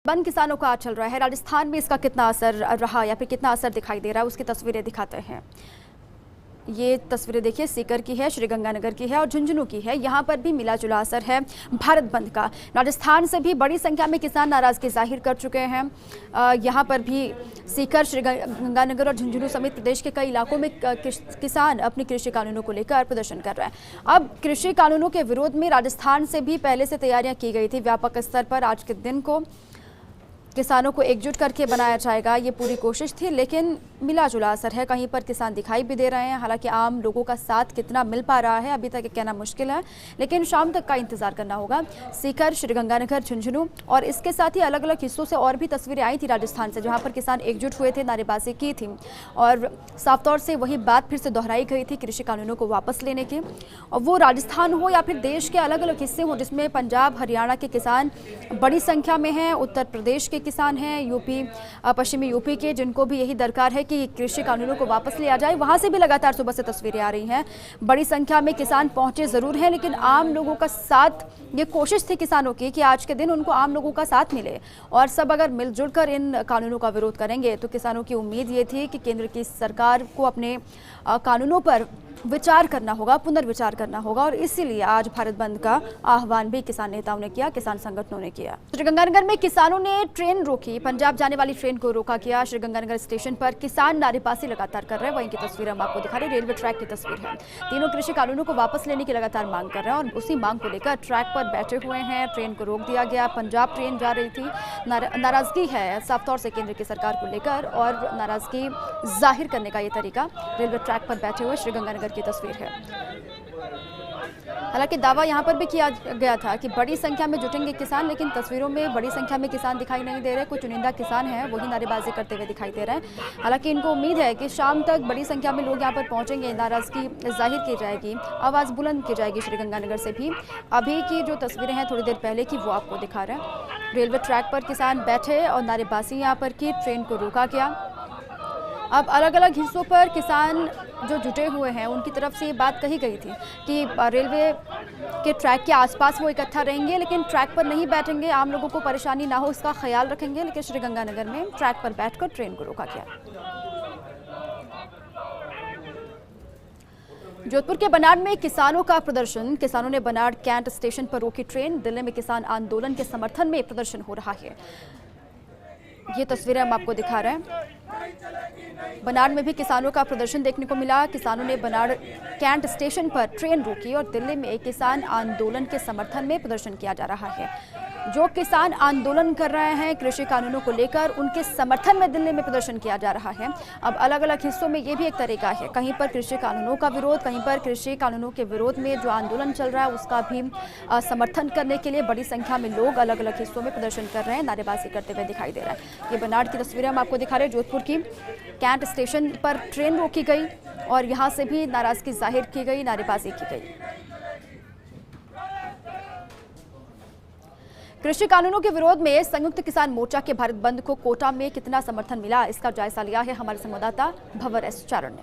बंद किसानों का आज चल रहा है। राजस्थान में इसका कितना असर रहा या फिर कितना असर दिखाई दे रहा है, उसकी तस्वीरें दिखाते हैं। ये तस्वीरें देखिए, सीकर की है, श्रीगंगानगर की है और झुंझुनू की है। यहाँ पर भी मिला जुला असर है भारत बंद का। राजस्थान से भी बड़ी संख्या में किसान नाराजगी जाहिर कर चुके हैं। यहाँ पर भी सीकर, श्रीगंगानगर और झुंझुनू समेत प्रदेश के कई इलाकों में किसान अपने कृषि कानूनों को लेकर प्रदर्शन कर रहे हैं। अब कृषि कानूनों के विरोध में राजस्थान से भी पहले से तैयारियां की गई थी। व्यापक स्तर पर आज के दिन को किसानों को एकजुट करके बनाया जाएगा, ये पूरी कोशिश थी, लेकिन मिला जुला असर है। कहीं पर किसान दिखाई भी दे रहे हैं। हालांकि आम लोगों का साथ कितना मिल पा रहा है अभी तक कहना मुश्किल है, लेकिन शाम तक का इंतजार करना होगा। सीकर, श्रीगंगानगर, झुंझुनू और इसके साथ ही अलग अलग हिस्सों से और भी तस्वीरें आई थी राजस्थान से, जहाँ पर किसान एकजुट हुए थे, नारेबाजी की थी और साफ तौर से वही बात फिर से दोहराई गई थी कृषि कानूनों को वापस लेने की। और वो राजस्थान हो या फिर देश के अलग अलग हिस्से हों, जिसमें पंजाब, हरियाणा के किसान बड़ी संख्या में हैं, उत्तर प्रदेश के किसान हैं, यूपी, पश्चिमी यूपी के, जिनको भी यही दरकार है कि कृषि कानूनों को वापस लिया जाए। वहां से भी लगातार सुबह से तस्वीरें आ रही हैं। बड़ी संख्या में किसान पहुंचे जरूर हैं, लेकिन आम लोगों का साथ, ये कोशिश थी किसानों की कि आज के दिन उनको आम लोगों का साथ मिले और सब अगर मिलजुल कर इन कानूनों का विरोध करेंगे तो किसानों की उम्मीद ये थी कि केंद्र की सरकार को अपने कानूनों पर विचार करना होगा, पुनर्विचार करना होगा। और इसीलिए आज भारत बंद का आह्वान भी किसान नेताओं ने किया, किसान संगठनों ने किया। श्रीगंगानगर में किसानों ने ट्रेन रोकी, पंजाब जाने वाली ट्रेन को रोका किया। श्रीगंगानगर स्टेशन पर किसान नारेबाजी लगातार कर रहे हैं। वहीं की तस्वीर हम आपको दिखा रहे हैं, रेलवे ट्रैक की तस्वीर है। तीनों कृषि कानूनों को वापस लेने की लगातार मांग कर रहे हैं और उसी मांग को लेकर ट्रैक पर बैठे हुए हैं। ट्रेन को रोक दिया गया, पंजाब ट्रेन जा रही थी। नाराजगी है साफ तौर से केंद्र की सरकार को लेकर और नाराजगी जाहिर करने का ये तरीका रेलवे ट्रैक पर बैठे हुए श्रीगंगानगर की तस्वीर है। हालांकि दावा यहां पर भी किया गया था कि बड़ी संख्या में जुटेंगे किसान, लेकिन तस्वीरों में बड़ी संख्या में किसान दिखाई नहीं दे रहे। कुछ चुनिंदा किसान हैं, वही नारेबाजी करते हुए दिखाई दे रहे हैं। हालांकि इनको उम्मीद है कि शाम तक बड़ी संख्या में लोग यहां पर पहुंचेंगे, नाराजगी जाहिर की जाएगी, आवाज़ बुलंद की जाएगी श्रीगंगानगर से भी। अभी की जो तस्वीरें हैं थोड़ी देर पहले की, वो आपको दिखा रहे हैं। रेलवे ट्रैक पर किसान बैठे और नारेबाजी यहाँ पर की, ट्रेन को रोका गया। अब अलग अलग हिस्सों पर किसान जो जुटे हुए हैं उनकी तरफ से ये बात कही गई थी कि रेलवे के ट्रैक के आसपास वो इकट्ठा रहेंगे, लेकिन ट्रैक पर नहीं बैठेंगे, आम लोगों को परेशानी ना हो इसका ख्याल रखेंगे। लेकिन श्रीगंगानगर में ट्रैक पर बैठकर ट्रेन को रोका गया। जोधपुर के बनाड़ में किसानों का प्रदर्शन, किसानों ने बनाड़ कैंट स्टेशन पर रोकी ट्रेन। दिल्ली में किसान आंदोलन के समर्थन में प्रदर्शन हो रहा है। ये तस्वीरें हम आपको दिखा रहे हैं। बनाड़ में भी किसानों का प्रदर्शन देखने को मिला। किसानों ने बनाड़ कैंट स्टेशन पर ट्रेन रोकी और दिल्ली में एक किसान आंदोलन के समर्थन में प्रदर्शन किया जा रहा है। जो किसान आंदोलन कर रहे हैं कृषि कानूनों को लेकर, उनके समर्थन में दिल्ली में प्रदर्शन किया जा रहा है। अब अलग अलग हिस्सों में ये भी एक तरीका है, कहीं पर कृषि कानूनों का विरोध, कहीं पर कृषि कानूनों के विरोध में जो आंदोलन चल रहा है उसका भी समर्थन करने के लिए बड़ी संख्या में लोग अलग अलग हिस्सों में प्रदर्शन कर रहे हैं, नारेबाजी करते हुए दिखाई दे रहा है। ये बनाड़ की तस्वीरें हम आपको दिखा रहे हैं। जोधपुर की कैंट स्टेशन पर ट्रेन रोकी गई और यहाँ से भी नाराजगी जाहिर की गई, नारेबाजी की गई। कृषि कानूनों के विरोध में संयुक्त किसान मोर्चा के भारत बंद को कोटा में कितना समर्थन मिला, इसका जायजा लिया है हमारे संवाददाता भंवर एस चारण ने।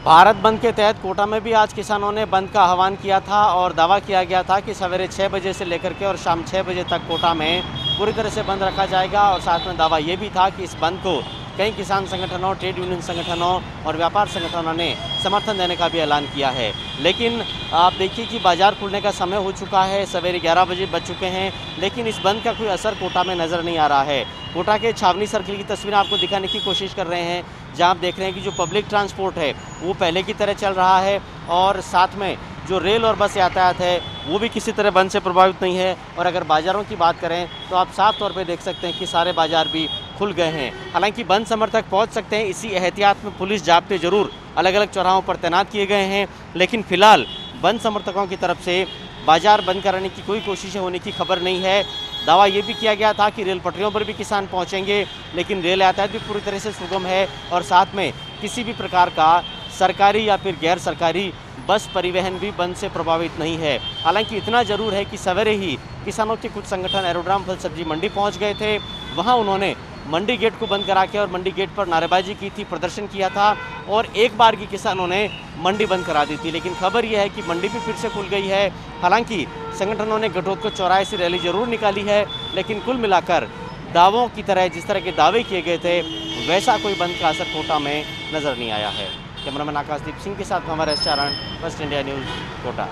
भारत बंद के तहत कोटा में भी आज किसानों ने बंद का आह्वान किया था और दावा किया गया था कि सवेरे 6 बजे से लेकर के और शाम 6 बजे तक कोटा में पूरी तरह से बंद रखा जाएगा। और साथ में दावा ये भी था कि इस बंद को कई किसान संगठनों, ट्रेड यूनियन संगठनों और व्यापार संगठनों ने समर्थन देने का भी ऐलान किया है। लेकिन आप देखिए कि बाजार खुलने का समय हो चुका है, सवेरे 11 बजे बज चुके हैं, लेकिन इस बंद का कोई असर कोटा में नज़र नहीं आ रहा है। कोटा के छावनी सर्किल की तस्वीरें आपको दिखाने की कोशिश कर रहे हैं, जहाँ आप देख रहे हैं कि जो पब्लिक ट्रांसपोर्ट है वो पहले की तरह चल रहा है और साथ में जो रेल और बस यातायात है वो भी किसी तरह बंद से प्रभावित नहीं है। और अगर बाज़ारों की बात करें तो आप साफ तौर पे देख सकते हैं कि सारे बाज़ार भी खुल गए हैं। हालांकि बंद समर्थक पहुंच सकते हैं, इसी एहतियात में पुलिस जाब्ते जरूर अलग अलग चौराहों पर तैनात किए गए हैं, लेकिन फिलहाल बंद समर्थकों की तरफ से बाज़ार बंद कराने की कोई कोशिशें होने की खबर नहीं है। दावा ये भी किया गया था कि रेल पटरियों पर भी किसान पहुँचेंगे, लेकिन रेल यातायात भी पूरी तरह से सुगम है और साथ में किसी भी प्रकार का सरकारी या फिर गैर सरकारी बस परिवहन भी बंद से प्रभावित नहीं है। हालांकि इतना जरूर है कि सवेरे ही किसानों के कुछ संगठन एरोड्राम फल सब्जी मंडी पहुंच गए थे। वहां उन्होंने मंडी गेट को बंद करा के और मंडी गेट पर नारेबाजी की थी, प्रदर्शन किया था और एक बार की किसानों ने मंडी बंद करा दी थी। लेकिन खबर यह है कि मंडी भी फिर से खुल गई है। हालांकि संगठनों ने घटोत्कच चौराहे से रैली जरूर निकाली है लेकिन कुल मिलाकर दावों की तरह जिस तरह के दावे किए गए थे वैसा कोई बंद का असर कोटा में नज़र नहीं आया है। कैमरामैन आकाशदीप सिंह के साथ हमारे चारण, फर्स्ट इंडिया न्यूज़, कोटा।